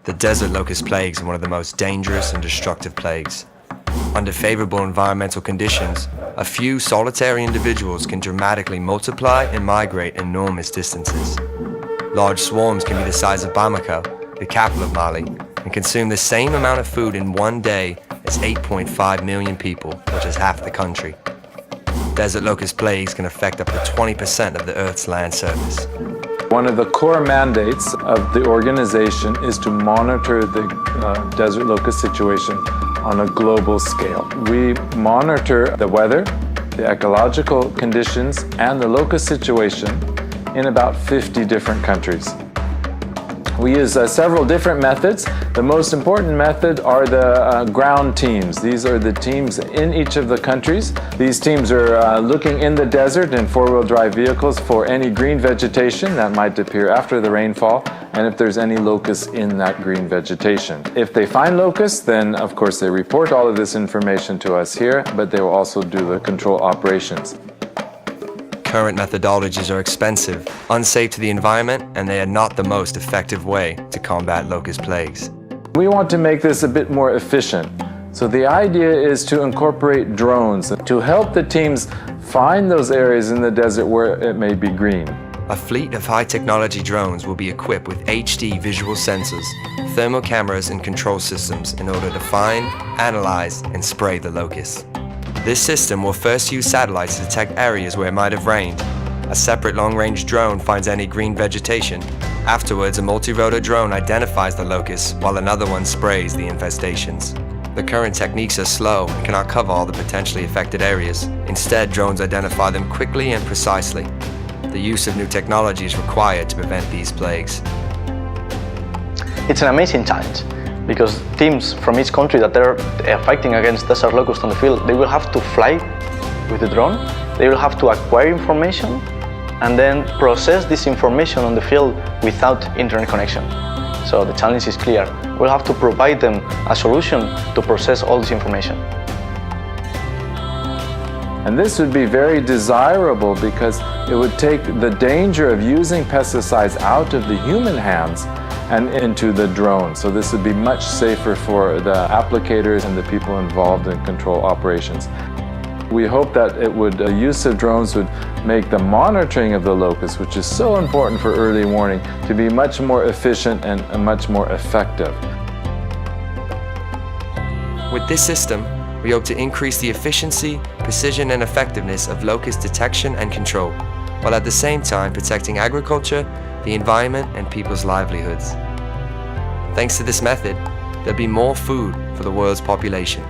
The desert locust plagues are one of the most dangerous and destructive plagues. Under favorable environmental conditions, a few solitary individuals can dramatically multiply and migrate enormous distances. Large swarms can be the size of Bamako, the capital of Mali, and consume the same amount of food in one day as 8.5 million people, which is half the country. Desert locust plagues can affect up to 20% of the Earth's land surface. One of the core mandates of the organization is to monitor the desert locust situation on a global scale. We monitor the weather, the ecological conditions, and the locust situation in about 50 different countries. We use several different methods. The most important method are the ground teams. These are the teams in each of the countries. These teams are looking in the desert in four-wheel drive vehicles for any green vegetation that might appear after the rainfall, and if there's any locusts in that green vegetation. If they find locusts, then of course they report all of this information to us here, but they will also do the control operations. Current methodologies are expensive, unsafe to the environment, and they are not the most effective way to combat locust plagues. We want to make this a bit more efficient. So the idea is to incorporate drones to help the teams find those areas in the desert where it may be green. A fleet of high-technology drones will be equipped with HD visual sensors, thermal cameras, and control systems in order to find, analyze, and spray the locusts. This system will first use satellites to detect areas where it might have rained. A separate long-range drone finds any green vegetation. Afterwards, a multi-rotor drone identifies the locusts, while another one sprays the infestations. The current techniques are slow and cannot cover all the potentially affected areas. Instead, drones identify them quickly and precisely. The use of new technology is required to prevent these plagues. It's an amazing challenge, because teams from each country that are fighting against desert locust on the field, they will have to fly with the drone, they will have to acquire information, and then process this information on the field without internet connection. So the challenge is clear. We'll have to provide them a solution to process all this information. And this would be very desirable because it would take the danger of using pesticides out of the human hands and into the drone. So this would be much safer for the applicators and the people involved in control operations. We hope that use of drones would make the monitoring of the locusts, which is so important for early warning, to be much more efficient and much more effective. With this system, we hope to increase the efficiency, precision, and effectiveness of locust detection and control, while at the same time protecting agriculture, the environment, and people's livelihoods. Thanks to this method, there'll be more food for the world's population.